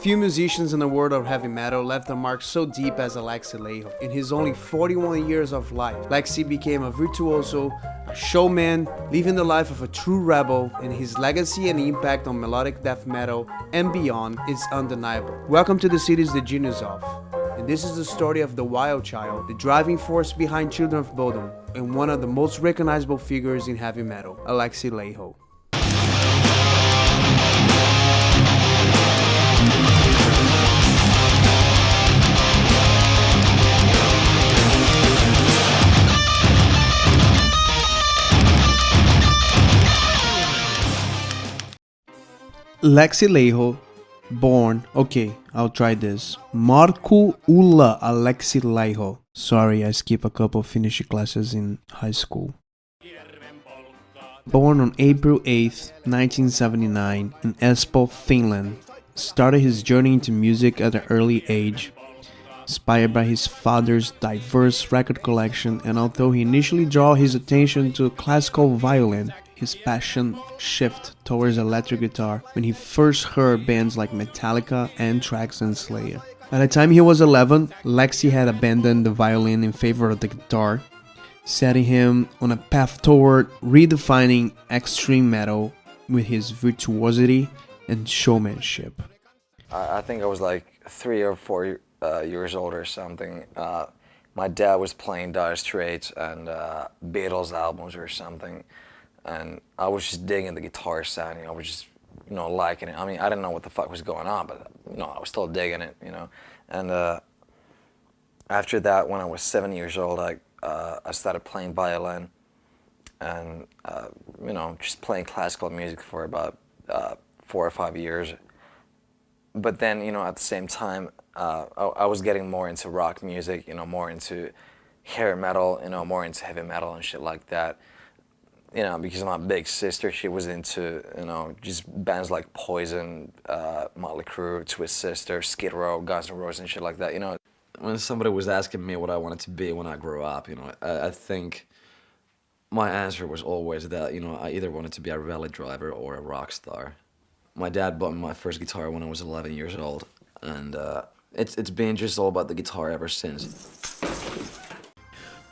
Few musicians in the world of heavy metal left a mark so deep as Alexi Laiho. In his only 41 years of life, Alexi became a virtuoso, a showman, living the life of a true rebel, and his legacy and impact on melodic death metal and beyond is undeniable. Welcome to the cities the genius of. And this is the story of the Wildchild, the driving force behind Children of Bodom, and one of the most recognizable figures in heavy metal, Alexi Laiho. Alexi Laiho, born, I'll try this. Marco Ulla Alexi Laiho. Sorry, I skipped a couple finishing classes in high school. Born on April 8th, 1979 in Espoo, Finland. Started his journey into music at an early age, inspired by his father's diverse record collection, and although he initially drew his attention to classical violin, his passion shifted towards electric guitar when he first heard bands like Metallica, Anthrax, and Slayer. By the time he was 11, Alexi had abandoned the violin in favor of the guitar, setting him on a path toward redefining extreme metal with his virtuosity and showmanship. I think I was like 3 or 4 years old or something. My dad was playing Dire Straits and Beatles albums or something. And I was just digging the guitar sound, I was just, liking it. I mean, I didn't know what the fuck was going on, but, I was still digging it, And after that, when I was 7 years old, I started playing violin and, just playing classical music for about 4 or 5 years. But then, at the same time, I was getting more into rock music, more into hair metal, more into heavy metal and shit like that. Because my big sister, she was into, just bands like Poison, Motley Crue, Twist Sister, Skid Row, Guns N' Roses and shit like that, When somebody was asking me what I wanted to be when I grew up, I think my answer was always that, I either wanted to be a rally driver or a rock star. My dad bought me my first guitar when I was 11 years old, and it's been just all about the guitar ever since.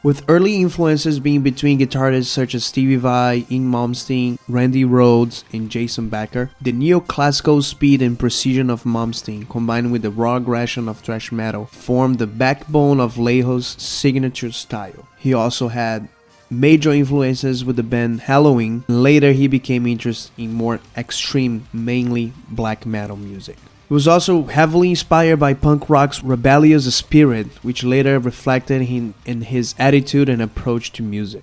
With early influences being between guitarists such as Stevie Vai, Ian Malmsteen, Randy Rhoads, and Jason Becker, the neoclassical speed and precision of Malmsteen combined with the raw aggression of thrash metal formed the backbone of Laiho's signature style. He also had major influences with the band Halloween, and later he became interested in more extreme, mainly black metal music. He was also heavily inspired by punk rock's rebellious spirit, which later reflected in his attitude and approach to music.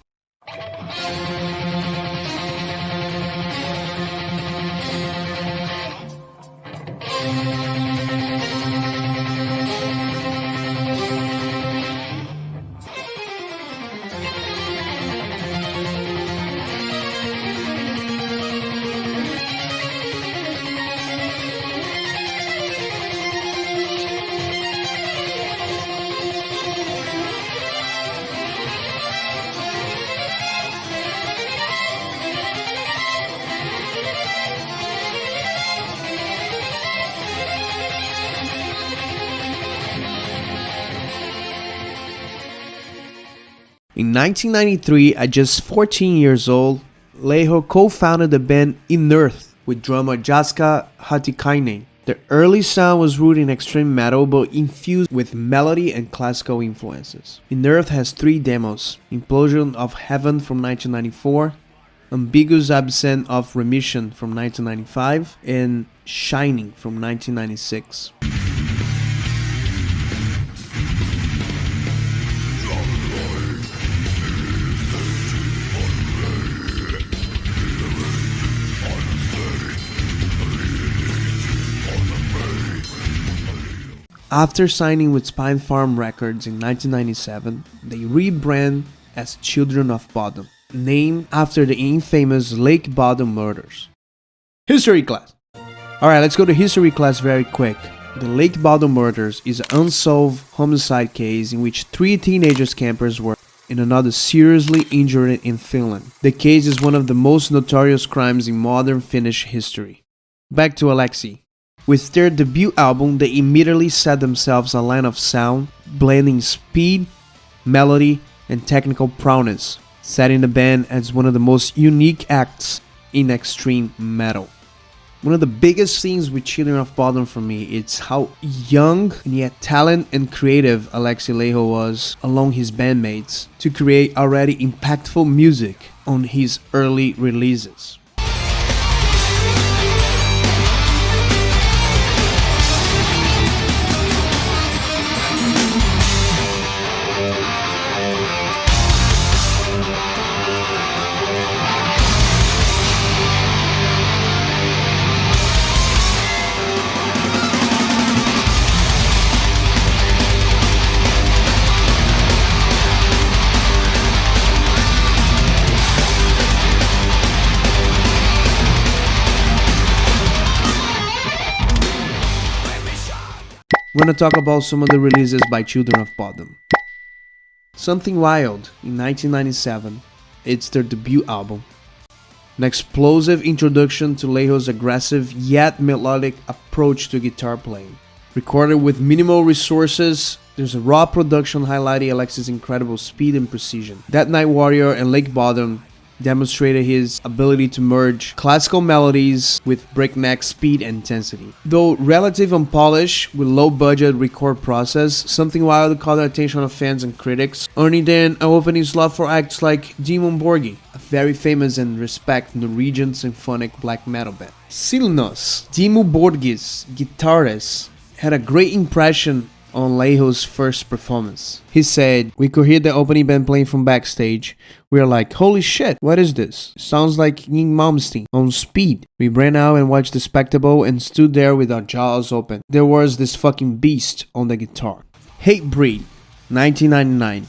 In 1993, at just 14 years old, Laiho co-founded the band Inerth with drummer Jaska Hattikainen. Their early sound was rooted in extreme metal but infused with melody and classical influences. Inerth has 3 demos: Implosion of Heaven from 1994, Ambiguous Absent of Remission from 1995, and Shining from 1996. After signing with Spinefarm Records in 1997, they rebranded as Children of Bodom, named after the infamous Lake Bodom murders. History class! Alright, let's go to history class very quick. The Lake Bodom murders is an unsolved homicide case in which 3 teenagers campers were and another seriously injured in Finland. The case is one of the most notorious crimes in modern Finnish history. Back to Alexi. With their debut album, they immediately set themselves a line of sound, blending speed, melody, and technical prowess, setting the band as one of the most unique acts in extreme metal. One of the biggest things with Children of Bodom for me is how young and yet talented and creative Alexi Laiho was along his bandmates to create already impactful music on his early releases. We're gonna talk about some of the releases by Children of Bodom. Something Wild in 1997, it's their debut album. An explosive introduction to Laiho's aggressive yet melodic approach to guitar playing. Recorded with minimal resources, there's a raw production highlighting Alexi's incredible speed and precision. That Night Warrior and Lake Bottom demonstrated his ability to merge classical melodies with breakneck speed and intensity. Though relatively unpolished with low-budget record process, Something Wild caught the attention of fans and critics, earning them an opening slot for acts like Dimmu Borgir, a very famous and respected Norwegian symphonic black metal band. Silnos, Dimmu Borgir's guitarist, had a great impression on Laiho's first performance. He said, "We could hear the opening band playing from backstage. We were like, holy shit, what is this? Sounds like Yngwie Malmsteen on speed. We ran out and watched the spectacle and stood there with our jaws open. There was this fucking beast on the guitar." Hatebreed, 1999.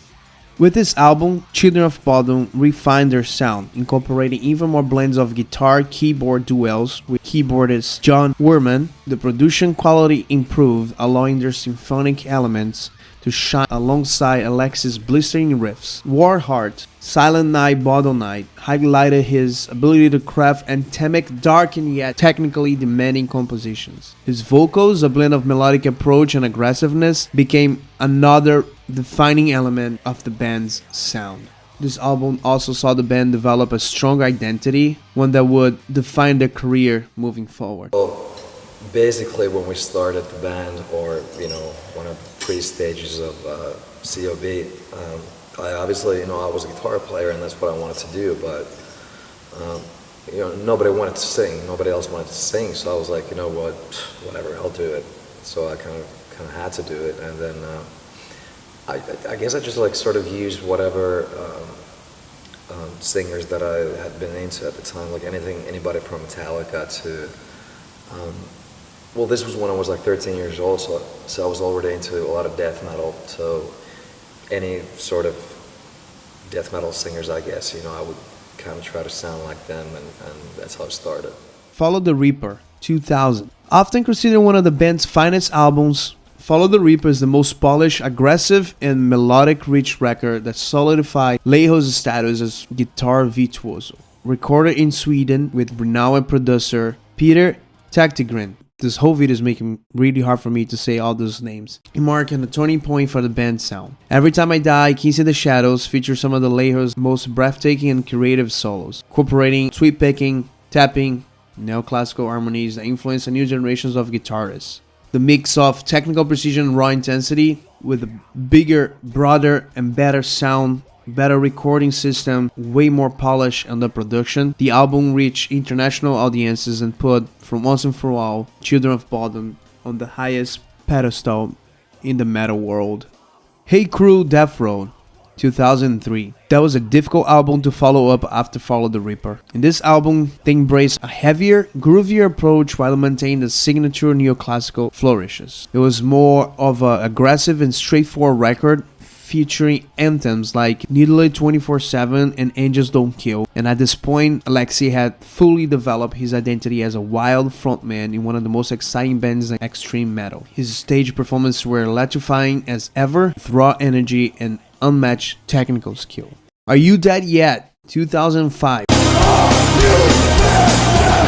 With this album, Children of Bodom refined their sound, incorporating even more blends of guitar-keyboard duels with keyboardist John Werman. The production quality improved, allowing their symphonic elements to shine alongside Alexi's blistering riffs. Warheart, Silent Night, Bottle Night highlighted his ability to craft anthemic, dark and yet technically demanding compositions. His vocals, a blend of melodic approach and aggressiveness, became another defining element of the band's sound. This album also saw the band develop a strong identity, one that would define their career moving forward. Well, basically when we started the band, or one of the pre-stages of COB, I obviously, I was a guitar player and that's what I wanted to do, but nobody wanted to sing, nobody else wanted to sing, so I was like, you know what, whatever, I'll do it. So I kind of had to do it, and then I guess I just sort of used whatever singers that I had been into at the time, like anybody from Metallica to, well, this was when I was 13 years old, so I was already into a lot of death metal, so any sort of death metal singers, I guess, I would kind of try to sound like them, and that's how it started. Follow the Reaper, 2000. Often considered one of the band's finest albums, Follow the Reaper is the most polished, aggressive, and melodic-rich record that solidified Laiho's status as guitar virtuoso. Recorded in Sweden with renowned producer Peter Taktegren. This whole video is making really hard for me to say all those names. It marked a turning point for the band's sound. Every Time I Die, Keys in the Shadows features some of the Laiho's most breathtaking and creative solos, incorporating sweep picking, tapping, neoclassical harmonies that influence a new generations of guitarists. The mix of technical precision and raw intensity with a bigger, broader, and better sound, better recording system, way more polish on the production. The album reached international audiences and put, from once and for all, Children of Bodom on the highest pedestal in the metal world. Hey Crew, Death Road, 2003. That was a difficult album to follow up after Follow the Reaper. In this album, they embraced a heavier, groovier approach while maintaining the signature neoclassical flourishes. It was more of an aggressive and straightforward record, featuring anthems like Needle 24/7 and Angels Don't Kill. And at this point, Alexi had fully developed his identity as a wild frontman in one of the most exciting bands in extreme metal. His stage performances were electrifying as ever, with raw energy and unmatched technical skill. Are You Dead Yet? 2005.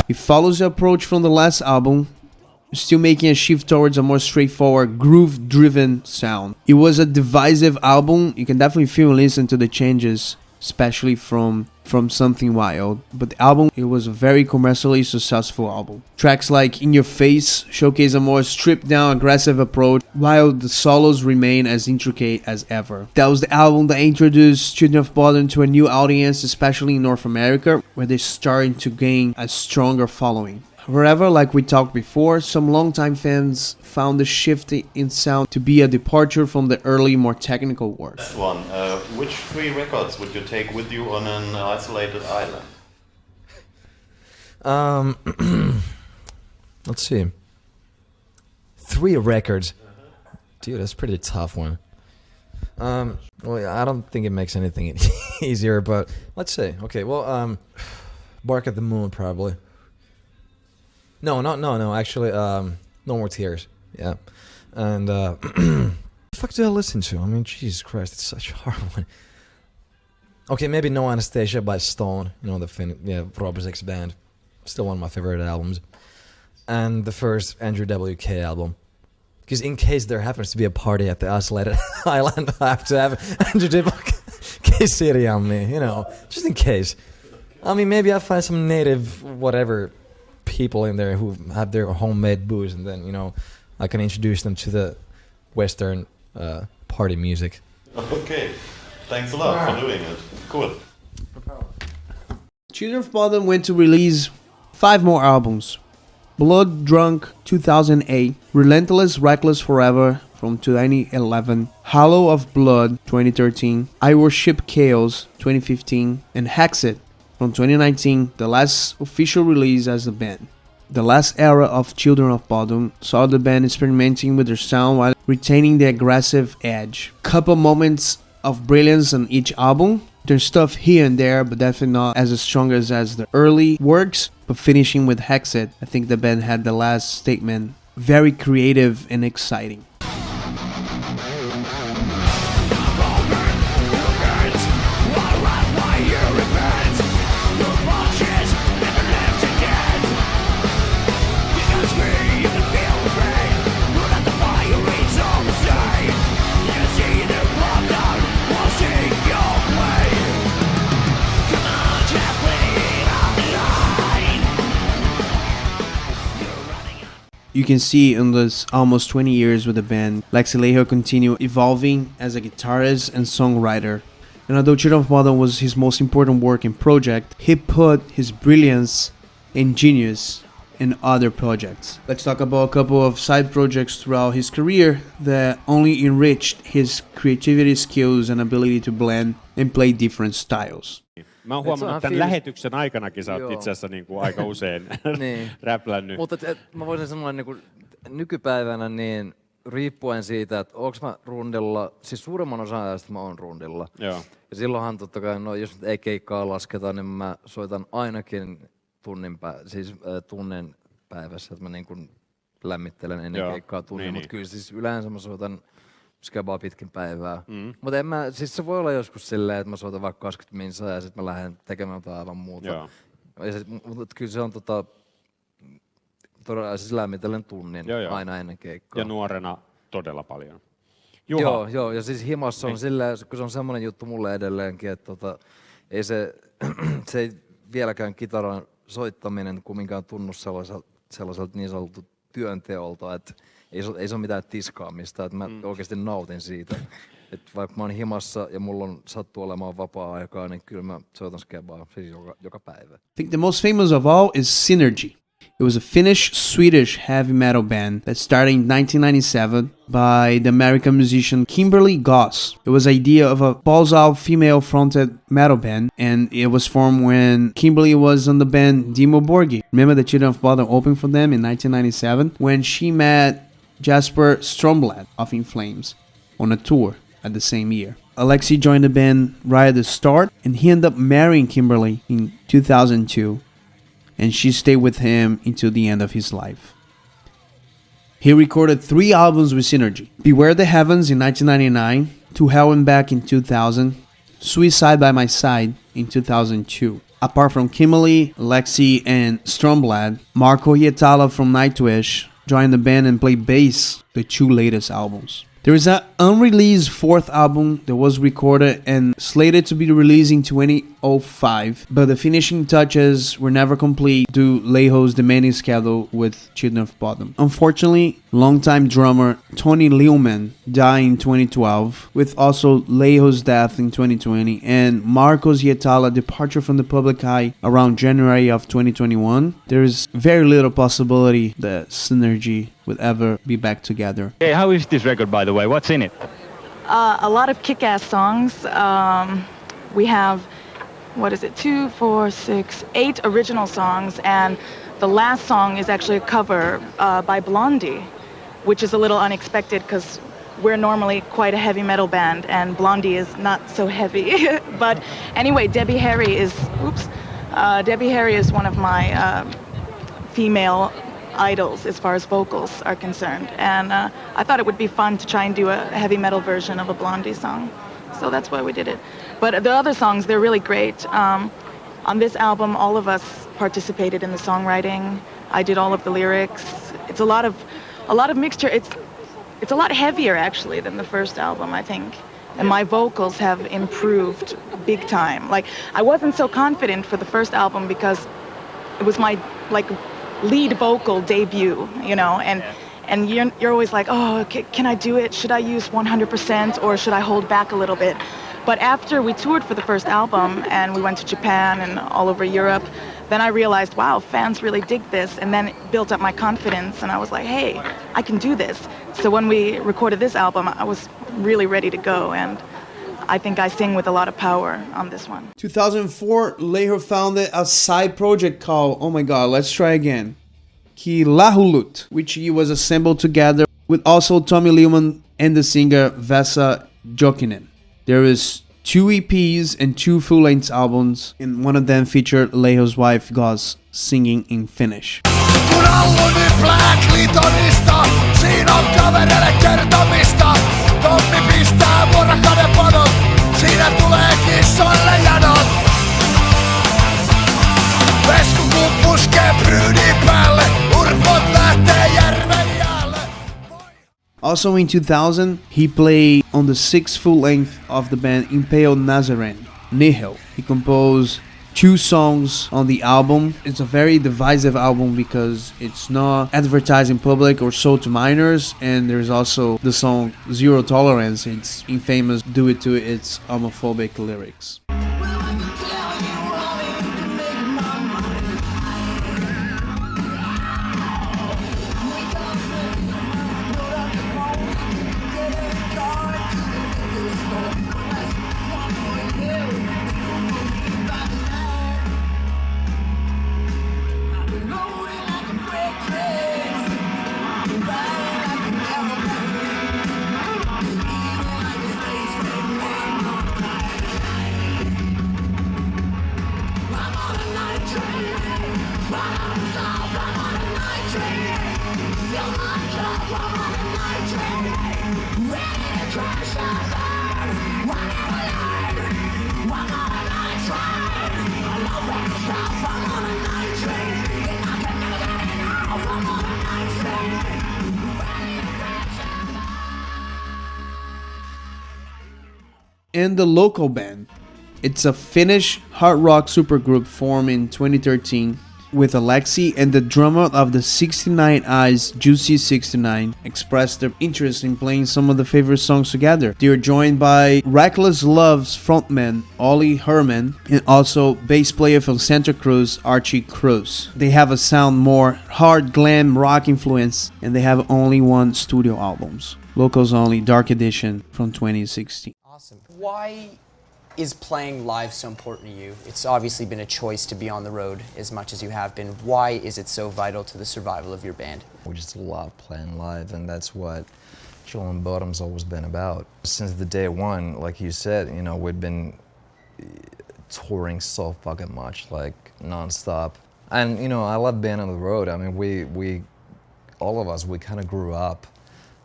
It follows the approach from the last album, still making a shift towards a more straightforward, groove-driven sound. It was a divisive album. You can definitely feel and listen to the changes, especially from Something Wild. But the album, it was a very commercially successful album. Tracks like In Your Face showcase a more stripped-down, aggressive approach, while the solos remain as intricate as ever. That was the album that introduced Children of Bodom to a new audience, especially in North America, where they're starting to gain a stronger following. However, like we talked before, some longtime fans found the shift in sound to be a departure from the early, more technical work. Next one. Which 3 records would you take with you on an isolated island? Let's see. 3 records. Dude, that's a pretty tough one. Well, I don't think it makes anything easier, but let's see. Okay, well, Bark at the Moon, probably. No. Actually, No More Tears. Yeah. And, what the fuck do I listen to? I mean, Jesus Christ, it's such a hard one. Okay, maybe No Anastasia by Stone. You know, Rob Zix band. Still one of my favorite albums. And the first Andrew W.K. album. Because in case there happens to be a party at the isolated island, I have to have Andrew W.K. CD on me, you know, just in case. I mean, maybe I'll find some native whatever people in there who have their homemade booze, and then, you know, I can introduce them to the Western party music. Okay, thanks a lot for doing it. Cool. Children of Bodom went to release 5 more albums. Blood Drunk 2008, Relentless Reckless Forever from 2011, Hollow of Blood 2013, I Worship Chaos 2015, and Hexed from 2019, the last official release as the band. The last era of Children of Bodom saw the band experimenting with their sound while retaining the aggressive edge. Couple moments of brilliance on each album. There's stuff here and there, but definitely not as strong as the early works. But finishing with Hexed, I think the band had the last statement. Very creative and exciting. You can see in this almost 20 years with the band, Alexi Laiho continued evolving as a guitarist and songwriter. And although Children of Bodom was his most important work and project, he put his brilliance and genius in other projects. Let's talk about a couple of side projects throughout his career that only enriched his creativity skills and ability to blend and play different styles. Mä oon huomannut, että tämän lähetyksen aikanakin sä oot itse asiassa niin kuin aika usein niin räplännyt. Mutta mä voisin sanoa, niin kuin nykypäivänä niin riippuen siitä, että onko mä rundilla, siis suurimman osan ajasta mä oon rundilla. Joo. Ja silloinhan totta kai, no jos ei keikkaa lasketa, niin mä soitan ainakin tunnin päivässä, että mä niin kuin lämmittelen ennen keikkaa tunnin, niin, mutta kyllä siis yleensä mä soitan skabaa pitkin päivää. Mutta siis se voi olla joskus silleen, että mä soitan vaikka 20 minsaa ja sitten mä lähden tekemään jotain aivan muuta. Mutta kyllä se on todella siis lämmitellen tunnin aina ennen keikkaa. Ja nuorena todella paljon. Juha. Joo, ja siis himassa on silleen, kun se on semmoinen juttu mulle edelleenkin, että ei se ei vieläkään kitaran soittaminen kumminkaan tunnu sellaiselta niin sanottu työnteolta, että ei se ole mitään tiskaamista, että mä oikeasti nautin siitä. Että vaikka mä oon himassa ja mulla on sattuu olemaan vapaa-aikaa, niin kyllä mä soitan skebaa siis joka päivä. I think the most famous of all is Synergy. It was a Finnish-Swedish heavy metal band that started in 1997 by the American musician Kimberly Goss. It was the idea of a balls-out female-fronted metal band, and it was formed when Kimberly was on the band Dimo Borghi. Remember the Children of Bodom opened for them in 1997? When she met Jasper Stromblad of In Flames on a tour at the same year. Alexi joined the band right at the start, and he ended up marrying Kimberly in 2002. And she stayed with him until the end of his life. He recorded 3 albums with Synergy. Beware the Heavens in 1999, To Hell and Back in 2000, Suicide by My Side in 2002. Apart from Kimberly, Alexi, and Stromblad, Marco Hietala from Nightwish joined the band and played bass the 2 latest albums. There is an unreleased 4th album that was recorded and slated to be released in 2005, but the finishing touches were never complete due to Laiho's demanding schedule with Children of Bodom. Unfortunately, longtime drummer Tony Lillman died in 2012, with also Laiho's death in 2020 and Marcos Hietala's departure from the public eye around January of 2021. There is very little possibility that Synergy would ever be back together. Hey, how is this record, by the way? What's in it? A lot of kick-ass songs. We have, 2, 4, 6, 8 original songs, and the last song is actually a cover by Blondie, which is a little unexpected because we're normally quite a heavy metal band, and Blondie is not so heavy. But anyway, Debbie Harry is one of my female idols as far as vocals are concerned, and I thought it would be fun to try and do a heavy metal version of a Blondie song, so that's why we did it. But the other songs, they're really great. On this album, all of us participated in the songwriting. I did all of the lyrics. It's a lot of mixture. It's a lot heavier actually than the first album, I think, and my vocals have improved big time. Like, I wasn't so confident for the first album because it was my lead vocal debut, and you're always like, oh, can I do it? Should I use 100% or should I hold back a little bit? But after we toured for the first album and we went to Japan and all over Europe, then I realized, wow, fans really dig this, and then it built up my confidence, and I was like, hey, I can do this. So when we recorded this album, I was really ready to go, and I think I sing with a lot of power on this one. 2004, Laiho founded a side project called, let's try again, Kilahulut, which he was assembled together with also Tommy Lillman and the singer Vesa Jokinen. There is 2 EPs and 2 full-length albums, and one of them featured Laiho's wife Gauze singing in Finnish. Also in 2000, he played on the 6th full length of the band Impaled Nazarene, Nihil. He composed 2 songs on the album. It's a very divisive album because it's not advertised in public or sold to minors, and there's also the song Zero Tolerance. It's infamous due to its homophobic lyrics. And the Local Band. It's a Finnish hard rock supergroup formed in 2013 with Alexi, and the drummer of the 69 Eyes, Juicy 69, expressed their interest in playing some of the favorite songs together. They are joined by Reckless Love's frontman, Ollie Herman, and also bass player from Santa Cruz, Archie Cruz. They have a sound more hard glam rock influence, and they have only 1 studio albums. Locals Only Dark Edition from 2016. Awesome. Why is playing live so important to you? It's obviously been a choice to be on the road as much as you have been. Why is it so vital to the survival of your band? We just love playing live, and that's what Children of Bodom's always been about. Since the day one, like you said, we've been touring so fucking much, like non-stop. And I love being on the road. I mean, we all of us, we kind of grew up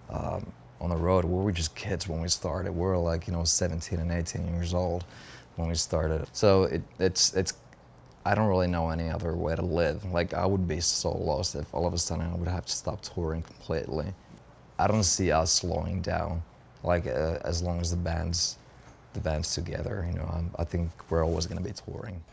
on the road. We were just kids when we started. We were like, 17 and 18 years old when we started. So it's I don't really know any other way to live. Like, I would be so lost if all of a sudden I would have to stop touring completely. I don't see us slowing down, like as long as the band's together. You know, I think we're always going to be touring.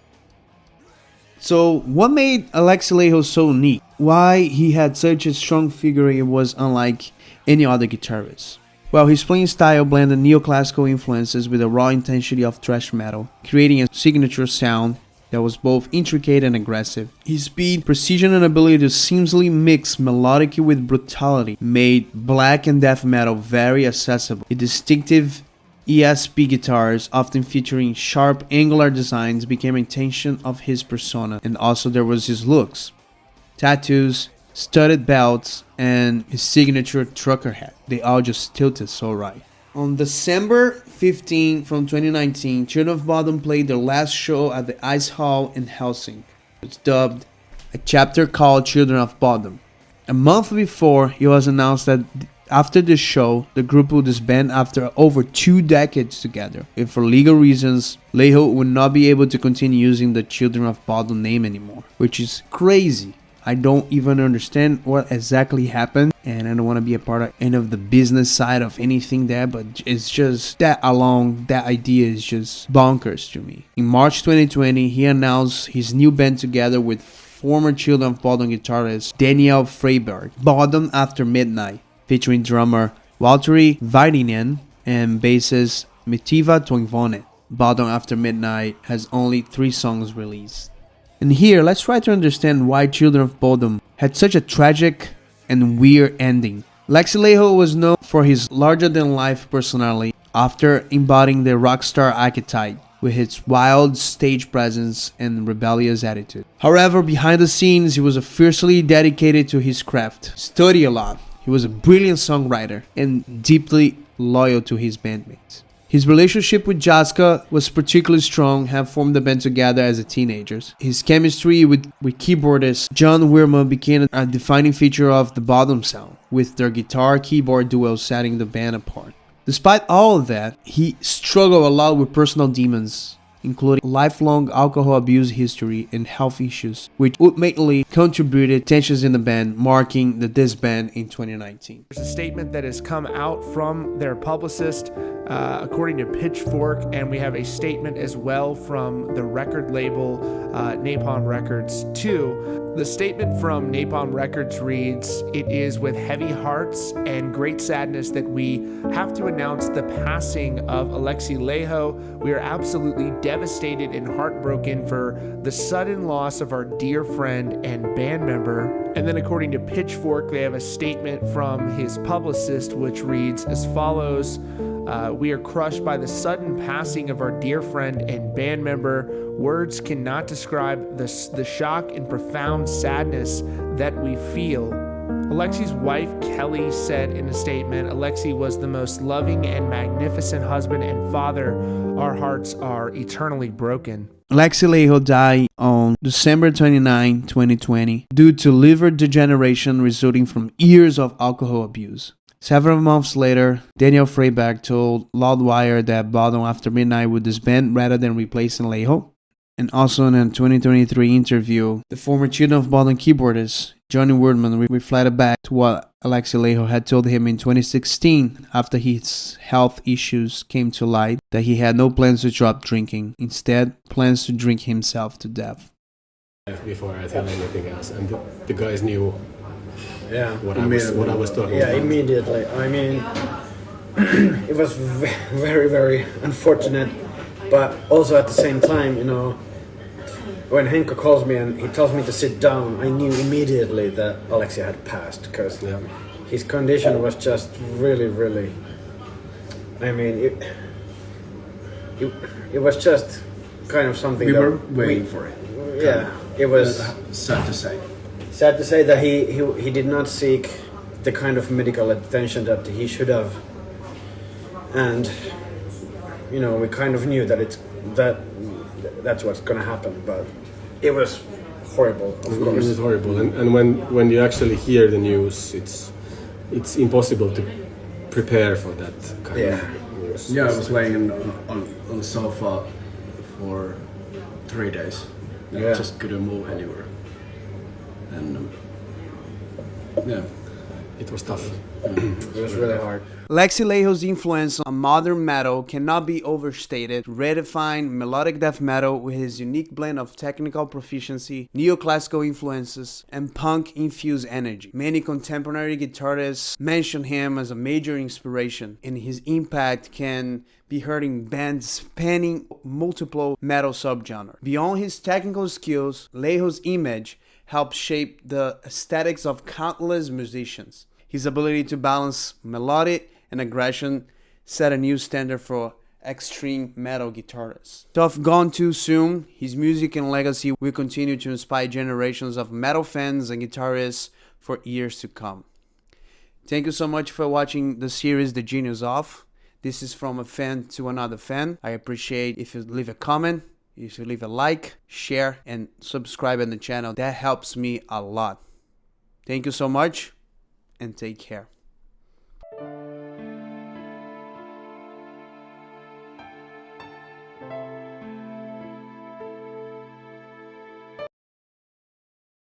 So, what made Alexi Laiho so unique? Why he had such a strong figure it was unlike any other guitarist? Well, his playing style blended neoclassical influences with the raw intensity of thrash metal, creating a signature sound that was both intricate and aggressive. His speed, precision, and ability to seamlessly mix melodic with brutality made black and death metal very accessible. His distinctive ESP guitars, often featuring sharp, angular designs, became an extension of his persona, and also there was his looks. Tattoos, studded belts, and his signature trucker hat. They all just tilted so right. On December 15 from 2019, Children of Bodom played their last show at the Ice Hall in Helsinki. It's dubbed a chapter called Children of Bodom. A month before, it was announced that after this show, the group would disband after over 2 decades together. And for legal reasons, Laiho would not be able to continue using the Children of Bodom name anymore, which is crazy. I don't even understand what exactly happened, and I don't want to be a part of any of the business side of anything there, but it's just that idea is just bonkers to me. In March 2020, he announced his new band together with former Children of Bodom guitarist Daniel Freyberg, Bodom After Midnight, featuring drummer Valtteri Väinänen and bassist Mitiva Toivonen. Bodom After Midnight has only 3 songs released. And here, let's try to understand why Children of Bodom had such a tragic and weird ending. Alexi Laiho was known for his larger-than-life personality after embodying the rock star archetype with his wild stage presence and rebellious attitude. However, behind the scenes, he was fiercely dedicated to his craft, studied a lot. He was a brilliant songwriter and deeply loyal to his bandmates. His relationship with Jaska was particularly strong, have formed the band together as teenagers. His chemistry with keyboardist John Wirma became a defining feature of the Bodom sound, with their guitar-keyboard duo setting the band apart. Despite all of that, he struggled a lot with personal demons, including lifelong alcohol abuse history and health issues, which ultimately contributed tensions in the band, marking the disband in 2019. There's a statement that has come out from their publicist, according to Pitchfork, and we have a statement as well from the record label Napalm Records too. The statement from Napalm Records reads, "It is with heavy hearts and great sadness that we have to announce the passing of Alexi Laiho. We are absolutely devastated and heartbroken for the sudden loss of our dear friend and band member." And then according to Pitchfork, they have a statement from his publicist which reads as follows: "We are crushed by the sudden passing of our dear friend and band member. Words cannot describe the shock and profound sadness that we feel." Alexi's wife, Kelly, said in a statement, "Alexi was the most loving and magnificent husband and father. Our hearts are eternally broken." Alexi Laiho died on December 29, 2020, due to liver degeneration resulting from years of alcohol abuse. Several months later, Daniel Freyberg told Loudwire that Bodom After Midnight would disband rather than replacing Laiho. And also in a 2023 interview, the former Children of Bodom keyboardist Johnny Wordman reflected back to what Alexi Laiho had told him in 2016 after his health issues came to light, that he had no plans to drop drinking, instead plans to drink himself to death. Before I tell anything else, and the guys knew what I was talking about. Yeah, immediately. I mean, it was very, very unfortunate, but also at the same time, you know, when Henko calls me and he tells me to sit down, I knew immediately that Alexi had passed, because his condition was just really, really, I mean, it was just kind of something we were waiting for it. Yeah, it was sad to say. Sad to say that he did not seek the kind of medical attention that he should have, and you know, we kind of knew that that's what's gonna happen, but it was horrible. Of course, it was horrible, and when you actually hear the news, it's impossible to prepare for that kind of news. Yeah, I was laying on the sofa for 3 days. I Yeah. just couldn't move anywhere. And yeah, it was tough. It was really hard. Alexi Laiho's influence on modern metal cannot be overstated, redefining melodic death metal with his unique blend of technical proficiency, neoclassical influences, and punk-infused energy. Many contemporary guitarists mention him as a major inspiration, and his impact can be heard in bands spanning multiple metal subgenres. Beyond his technical skills, Laiho's image helped shape the aesthetics of countless musicians. His ability to balance melodic and aggression set a new standard for extreme metal guitarists. Though if gone too soon, his music and legacy will continue to inspire generations of metal fans and guitarists for years to come. Thank you so much for watching the series The Genius Of. This is from a fan to another fan. I appreciate if you leave a comment, if you leave a like, share, and subscribe on the channel. That helps me a lot. Thank you so much, and take care.